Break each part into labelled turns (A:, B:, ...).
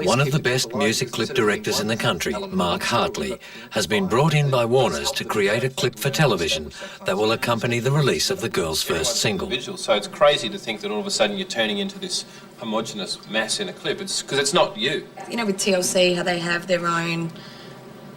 A: One of the best music clip directors in the country, Mark Hartley, has been brought in by Warner's to create a clip for television that will accompany the release of the girl's first single.
B: So it's crazy to think that all of a sudden you're turning into this homogenous mass in a clip. It's because it's not you.
C: You know, with TLC, how they have their own...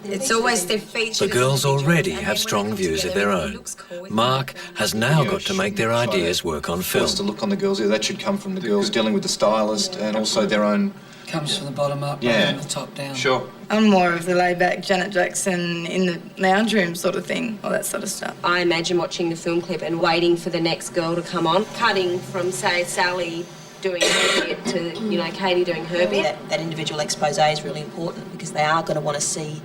C: It's always their feature.
A: The girls already have strong views of their own. Mark has now got to make their ideas work on film.
D: The look on the girls, that should come from the girls dealing with the stylist and also their own...
E: Comes from the bottom up,
D: yeah,
E: from the top down.
B: Sure.
C: I'm more of the laid-back Janet Jackson in the lounge room sort of thing, all that sort of stuff.
F: I imagine watching the film clip and waiting for the next girl to come on, cutting from, say, Sally doing her bit to, you know, Katie doing her bit.
G: That individual expose is really important because they are going to want to see,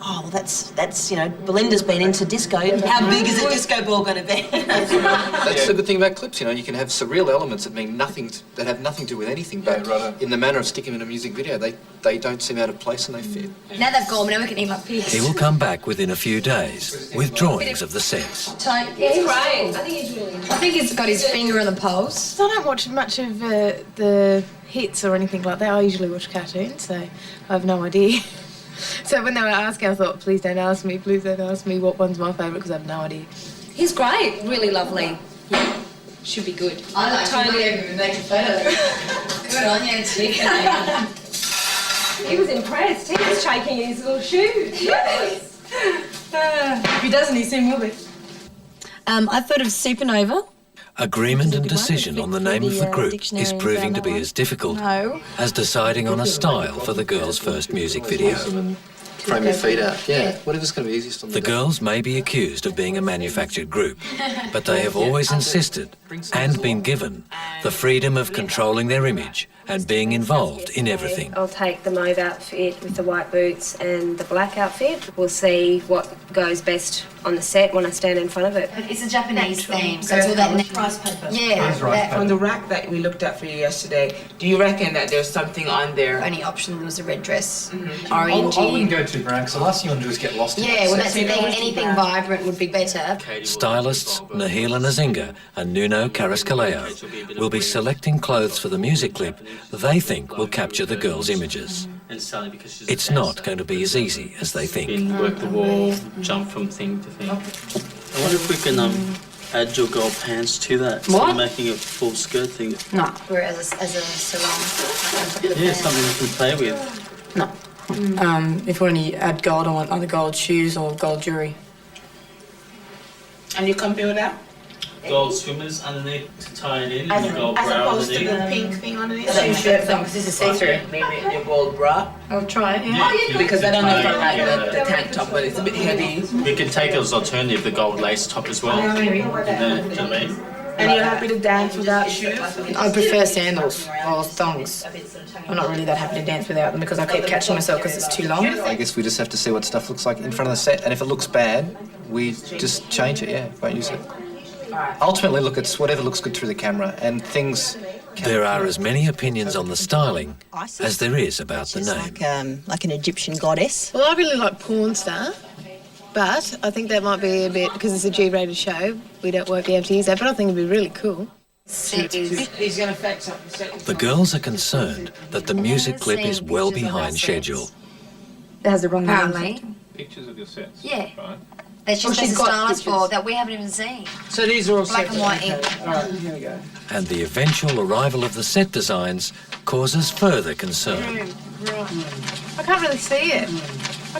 G: oh, well, that's you know, Belinda's been into disco. How big is a disco ball going to be?
D: That's the good thing about clips, you know, you can have surreal elements that mean nothing, that have nothing to do with anything, but in the manner of sticking them in a music video, they don't seem out of place and they fit.
C: Now they've gone, now we can eat like pigs.
A: He will come back within a few days with drawings of the sets.
C: He's great. I think he's got his finger on the pulse.
H: I don't watch much of the hits or anything like that. I usually watch cartoons, so I have no idea. So when they were asking, I thought, please don't ask me what one's my favourite, because I have no idea.
F: He's great, really lovely. Yeah, should be good.
C: I like totally even make a photo. Good on you, chicken.
F: He was impressed. He was shaking in his little shoes. Yes.
C: If he doesn't, he soon will be. I thought of Supernova.
A: Agreement and decision on the name of the group is proving to be as difficult as deciding on a style for the girls' first music video.
D: Frame your feet out. Yeah, whatever's going to be easiest on
A: the girls may be accused of being a manufactured group, but they have always insisted and been given the freedom of controlling their image and being involved in everything.
F: I'll take the mauve outfit with the white boots and the black outfit. We'll see what goes best on the set when I stand in front of it.
C: It's a Japanese theme, so it's all that
G: rice paper.
C: Yeah.
E: On the rack that we looked at for you yesterday, do you reckon that there's something on there?
C: Only option was a red dress,
D: I
C: orangey.
D: wouldn't go too brown, because the last thing you want to do is get lost in
C: Yeah, well that's the thing, anything vibrant would be better.
A: Stylists Nahila Nazinga and Nuno Carrascaleo will be selecting clothes for the music clip they think will capture the girls' images. It's not going to be as easy as they think.
I: Work the wall, jump from thing to thing. I wonder if we can add your girl pants to that, so making a full skirt thing.
C: No. Whereas as a sarong.
I: Yeah, something you can play with.
H: No. If we only add gold, I want either gold shoes or gold jewellery.
E: And you can build that?
I: Gold swimmers underneath to tie it in, and the gold bra
E: opposed to
I: underneath.
E: the pink thing underneath?
H: This is a see-through.
E: Maybe your gold bra?
C: I'll try it,
I: Yeah,
E: Because I don't know if I like the tank top, but it's a bit heavy.
I: We can take as alternative the gold lace top as well. Do you know what I mean?
E: And you're happy to dance without shoes?
H: I prefer sandals or thongs. I'm not really that happy to dance without them because I keep catching myself because it's too long.
D: I guess we just have to see what stuff looks like in front of the set, and if it looks bad, we just change it, yeah, won't use it. Ultimately, look, it's whatever looks good through the camera, and things...
A: There are as many opinions on the styling as there is about the name.
G: Like an Egyptian goddess.
H: Well, I really like porn star, but I think that might be a bit, because it's a G-rated show, we don't won't be able to use that, but I think it'd be really cool.
E: He's going to fetch something.
A: The girls are concerned that the music clip is well behind schedule.
H: It has the wrong name.
C: Apparently.
B: Pictures of your sets.
C: Yeah.
B: Right.
C: That's just
H: she's
C: the
H: got
C: stylist
H: pictures.
C: for that we haven't even seen.
E: So these are all
C: Black and white ink.
E: All right, here we go.
A: And the eventual arrival of the set designs causes further concern.
H: I can't really see it.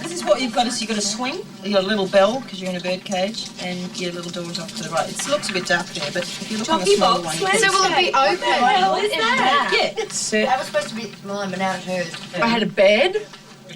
G: This is what you've got is you've got a swing, you've got a little bell because you're in a bird cage, and your little door's off to the right. It looks a bit dark there, but if you look on the smaller one, you can
H: So will it be open?
C: What is that?
G: Yeah.
C: That was supposed to be mine, but now it's hers.
H: I had a bed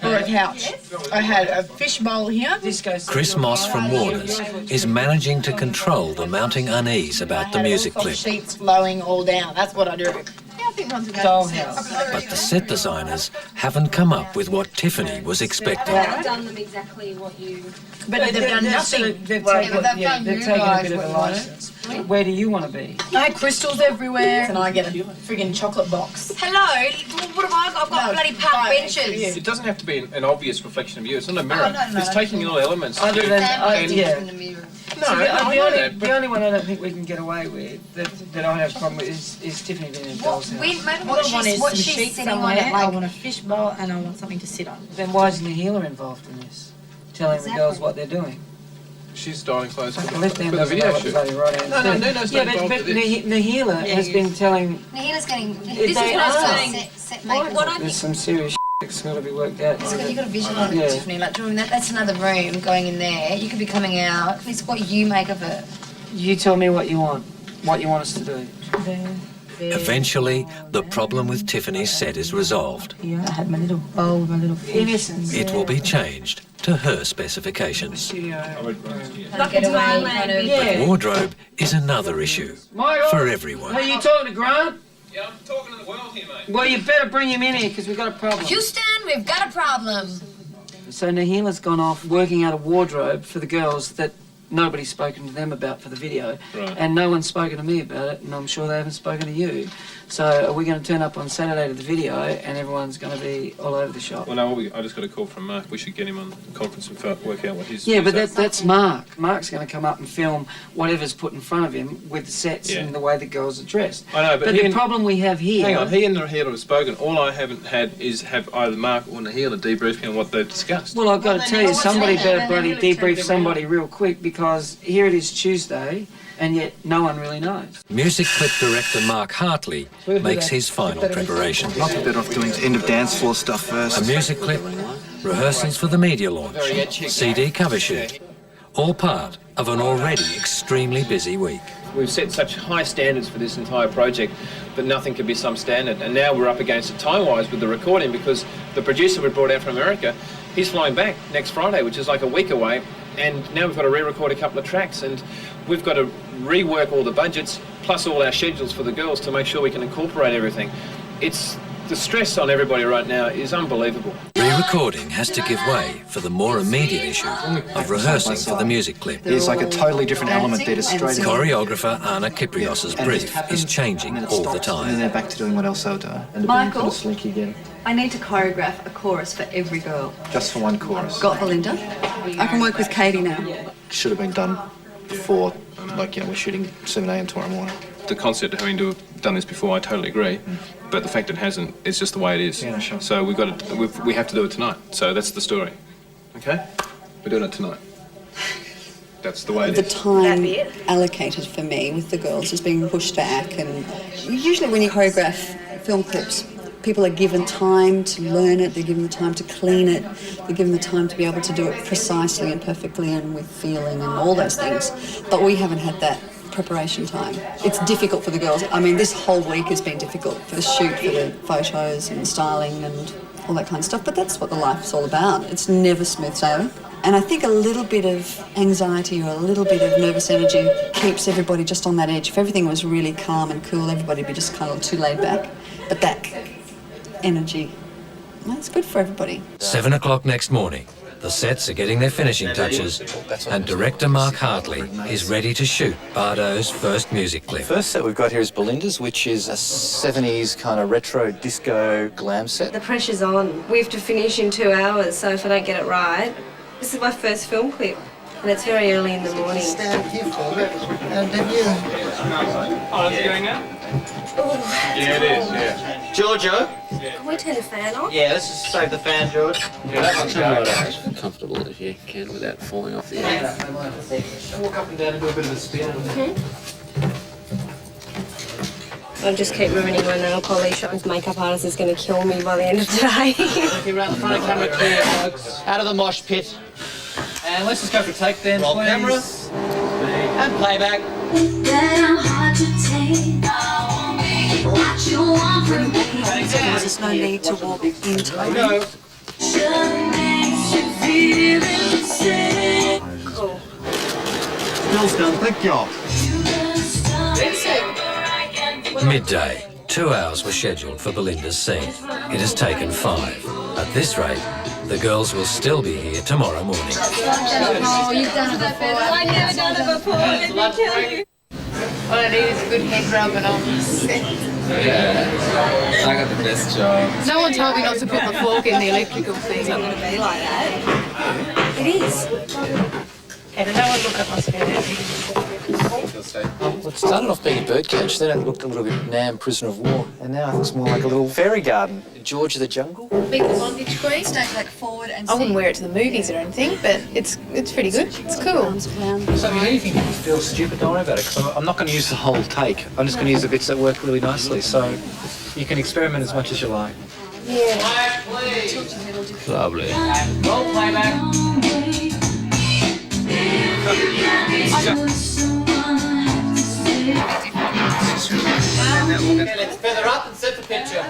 H: or a couch. I had a fish bowl here.
E: This goes
A: Chris Moss from Warner's is managing to control the mounting unease about the music clip.
H: Sheets flowing all down. That's what I do. Yeah, I think one's a
E: dollhouse.
A: But the set designers haven't come up with what Tiffany was expecting.
F: I've done them exactly what you...
H: But they've done nothing.
E: They've
C: Well,
E: taken,
C: they've
E: they've
C: done
E: taken a
C: you
E: bit of a
C: guys
E: license. Where do you want to be?
H: I had crystals everywhere, and I get a friggin' chocolate box.
C: Hello, what have I got? I've got bloody park benches.
B: It doesn't have to be an obvious reflection of you. It's not a mirror. It's taking in all elements.
E: Other than,
C: Family
E: yeah.
C: in the mirror.
J: The only one I don't think we can get away with that I have a problem with is Tiffany being in a doll's house.
C: Maybe what I want is some sheets somewhere. I want a fishbowl and I want something to sit on.
J: Then why is Nahila involved in this? Telling the girls what they're doing.
B: She's styling clothes for
J: The left hand
B: the
J: doesn't know
B: video
J: what the
B: shoot.
J: bloody right hand
B: No,
J: says.
B: Nuno's
J: Yeah,
B: not involved
J: but
B: with this.
J: Nahila has been telling...
C: Nahila's getting...
J: This
C: is what I was saying.
J: There's some serious that's got to be worked out.
C: You've got to visualise it, Tiffany. Like, drawing that's another room going in there. You could be coming out. It's what you make of it.
J: You tell me what you want us to do.
A: Eventually, the problem with Tiffany's set is resolved.
J: Yeah, I had my little bowl, my little innocence.
A: It will be changed to her specifications.
J: Studio.
A: But wardrobe is another issue for everyone.
J: Are you talking to Grant?
B: Yeah, I'm talking to the world here, mate.
J: Well, you better bring him in here because we've got a problem.
C: Houston, we've got a problem.
J: So Nahila's gone off working out a wardrobe for the girls that nobody's spoken to them about for the video.
B: Right.
J: And no one's spoken to me about it, and I'm sure they haven't spoken to you. So are we going to turn up on Saturday to the video and everyone's going to be all over the shop?
B: Well, no, I just got a call from Mark. We should get him on the conference and work out what his...
J: Yeah, but that's Mark. Mark's going to come up and film whatever's put in front of him with the sets and the way the girls are dressed.
B: I know, but
J: the problem we have here...
B: Hang on, he and Nahila have spoken. All I haven't had is have either Mark or Nahila debrief me on what they've discussed.
J: Well, I've got to tell you, somebody better bloody debrief somebody real quick because here it is Tuesday and yet no one really knows.
A: Music clip director Mark Hartley makes his final preparations.
D: Might be better off doing end of dance floor stuff first.
A: A music clip, rehearsals for the media launch, CD cover shoot, all part of an already extremely busy week.
B: We've set such high standards for this entire project that nothing could be some standard. And now we're up against it time-wise with the recording because the producer we brought out from America, he's flying back next Friday, which is like a week away. And now we've got to re-record a couple of tracks and we've got to rework all the budgets plus all our schedules for the girls to make sure we can incorporate everything. The stress on everybody right now is unbelievable.
A: Re-recording has to give way for the more immediate issue of rehearsing for the music clip.
D: There's like a totally different element there to straight in.
A: Choreographer Anna Kyprios's brief is changing all the
D: And then
A: time.
D: they're back to doing what else they were doing. And
K: Michael?
D: kind of slinky again.
K: I need to choreograph a chorus for every girl.
D: Just for one chorus.
K: Got Belinda? I can work with Katie now.
D: Should have been done before, like, we're shooting 7 a.m. tomorrow morning.
B: The concept of having to have done this before, I totally agree. But the fact it hasn't, it's just the way it is.
D: Yeah, sure.
B: So we have to do it tonight. So that's the story. Okay? We're doing it tonight. That's the way it
K: The
B: is.
K: time allocated for me with the girls is being pushed back, and usually when you choreograph film clips, people are given time to learn it, they're given the time to clean it, they're given the time to be able to do it precisely and perfectly and with feeling and all those things. But we haven't had that preparation time. It's difficult for the girls. I mean, this whole week has been difficult for the shoot, for the photos and styling and all that kind of stuff, but that's what the life's all about. It's never smooth sailing. And I think a little bit of anxiety or a little bit of nervous energy keeps everybody just on that edge. If everything was really calm and cool, everybody would be just kind of too laid back. But that energy, that's good for everybody.
A: 7 o'clock next morning. The sets are getting their finishing touches, and director Mark Hartley is ready to shoot Bardot's first music clip.
D: First set we've got here is Belinda's, which is a 70s kind of retro disco glam set.
F: The pressure's on. We have to finish in 2 hours, so if I don't get it right, this is my first film clip, and it's very early in the morning.
J: Stand here for it. And then
B: Oh, it's going out? Yeah, it is, yeah.
J: Giorgio?
F: Can we turn the fan on?
J: Yeah, let's just save the fan, George.
B: Yeah, that one's going out.
I: As comfortable as you can without falling off the edge.
J: Walk up and down and do a bit of a spin.
F: I'll just keep ruining my nail polish. This makeup artist is going to kill me by the end of today.
J: Looking around the front of the camera clear, folks. Out of the mosh pit. And let's just go for a take then, roll camera. And playback.
K: There's no need to walk in time.
J: Go.
F: Cool.
L: Bill's done, thank you.
A: Midday. 2 hours were scheduled for Belinda's scene. It has taken 5. At this rate, the girls will still be here tomorrow morning.
C: Oh, you've done it before.
F: I've never done it before, let me tell you.
H: All I need is a good head rub and I'll
I: Yeah, I got the best job.
H: No one told me not to put the fork in the electrical thing.
F: It's not going to be like that. It is.
H: And no one look at my screen.
D: Well, it started off being a birdcage, then it looked a little bit Nam, prisoner of war, and now it looks more like a little fairy garden. George of the Jungle.
H: Big bondage queen.
K: Stay like forward and
H: I wouldn't wear it to the movies or anything, but it's pretty good. It's cool.
D: So if anything you feel stupid, don't worry about it, because I'm not going to use the whole take. I'm just going to use the bits that work really nicely, so you can experiment as much as you like.
H: Yeah.
D: Lovely.
J: Roll playback. Okay, let's feather up and set the picture.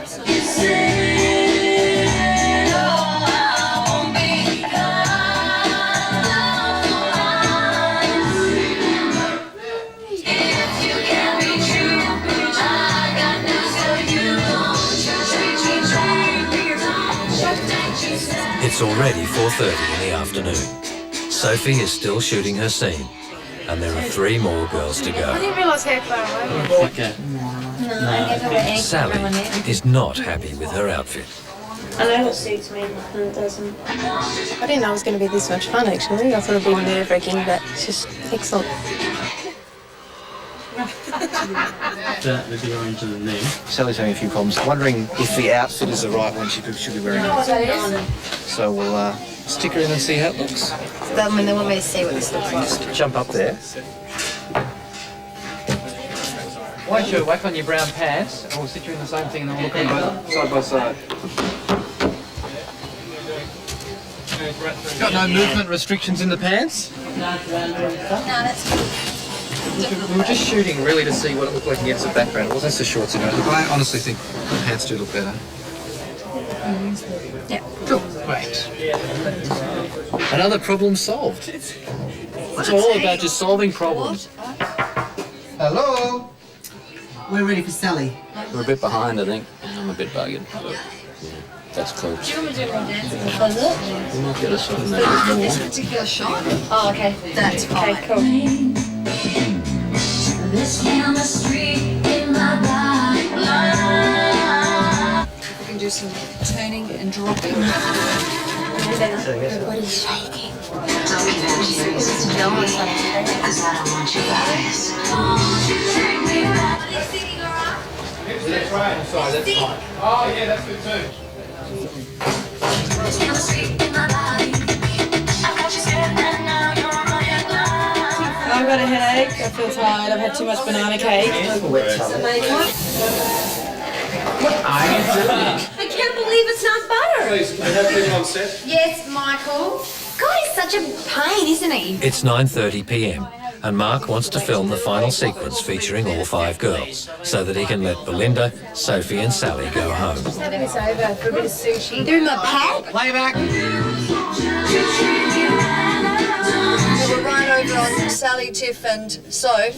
A: It's already 4:30 in the afternoon. Sophie is still shooting her scene, and there are 3 more girls to
H: I
A: go.
H: didn't realise how far away.
I: Okay.
A: Sally is not happy with her outfit.
H: I know what suits me and it doesn't. I didn't know it was going to be this much fun, actually. I thought it would be nerve-wracking, but it's just excellent.
I: That would be orange to the knee.
D: Sally's having a few problems, wondering if the outfit is the right one she should be wearing it. So we'll stick her in and see how it looks.
C: I mean, they want me to see what this looks like.
D: Just jump up there. Why don't you whack on your brown pants, and we'll sit you in the same thing, and then we'll look at them both side by side. Got no movement restrictions in the pants?
C: No, that's good.
D: We were just shooting really to see what it looked like against the background. It wasn't the shorts in it. Look, I honestly think the pants do look better.
C: Yeah.
D: Cool. Great. Another problem solved. It's all about just solving problems. Hello?
M: We're ready for Sally.
N: We're a bit behind, I think. I'm a bit buggered, but yeah, that's close.
C: Do you want me to do my dance in the closet?
N: We might get us on
K: This
N: that
K: particular shot,
C: Oh, okay.
K: that's fine.
C: Okay, cool.
O: This chemistry in my body.
K: We can do some turning and dropping.
O: Everybody's shaking. Don't even choose to kill me, because I don't want you guys. Won't you take me back?
J: That's right. I'm sorry, that's fine. Oh, yeah, that's good too.
O: Chemistry in my body. I got you scared and now you're on my head.
C: I've got a headache. I feel tired. I've had too much banana cake.
J: What are you doing?
F: I can't believe it's not butter.
J: Please, can we have people on set?
F: Yes, Michael. God, he's such a pain, isn't he?
A: It's 9:30 p.m. and Mark wants to film the final sequence featuring all 5 girls, so that he can let Belinda, Sophie and Sally go home.
H: Having us over for a bit of sushi.
F: They're in my pack.
D: Playback.
K: We were right over on Sally, Tiff and Soph,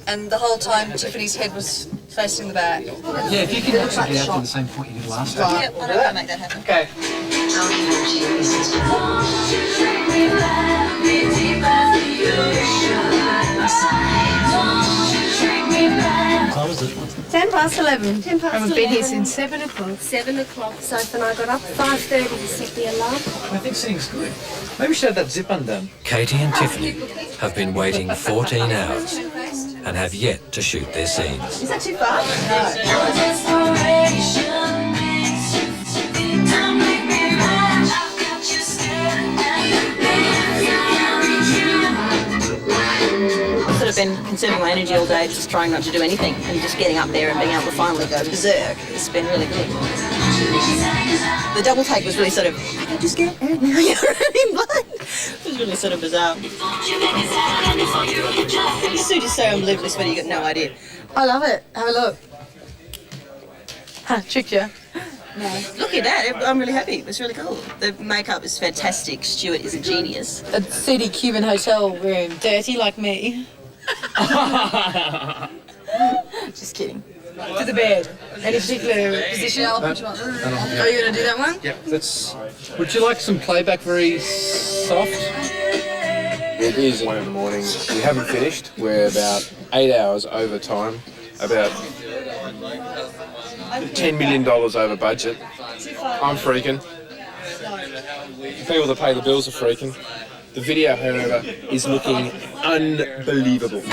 K: and the whole time Tiffany's head was facing the back.
D: Yeah, if you can actually get out to the same point you did last time.
K: Yep, I know how to make that happen.
D: Okay.
O: Don't even choose to. Won't you take me back? Be deep as the ocean. Won't you take me back?
I: What time is it?
F: 11. 10 past
H: I haven't been here since 7 o'clock.
F: 7 o'clock. Sophie and I got up 5:30 to set the alarm.
D: I think sitting's good. Maybe we should have that zip undone.
A: Katie and Tiffany have been waiting 14 hours and have yet to shoot their scenes.
K: Is that too far?
O: Your desperation makes you don't make me mad. I've got you scared and
G: I've sort of been conserving my energy all day, just trying not to do anything, and just getting up there and being able to finally go berserk. It's been really good. The double take was really sort of, I got you scared, and now you're running blind. It was really sort of bizarre. The suit is so unbelievably sweaty, you got no idea. I love it. Have a look. Tricked you. No. Look at that. I'm really happy. It was really cool. The makeup is fantastic. Stuart is a genius.
C: A seedy Cuban hotel room. Dirty like me.
G: Just kidding.
C: To the bed. Any particular position? Are you going to do that one?
D: Yep, that's... Would you like some playback very soft?
P: It is 1 in the morning. We haven't finished. We're about 8 hours over time. About $10 million over budget. I'm freaking. The people that pay the bills are freaking. The video, however, is looking unbelievable.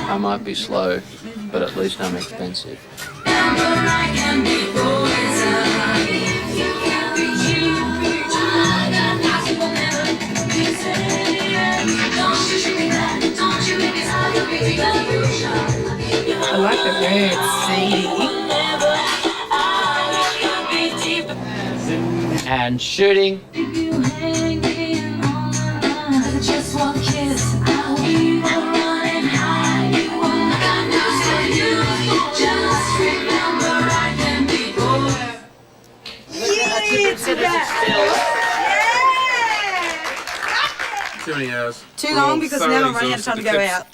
N: I might be slow, but at least I'm expensive.
E: I like the red CD.
J: And shooting.
O: Just one kiss, I'll be running high. Just remember I can be bored.
P: Too many hours.
G: Too long because now I'm running out of time to go out.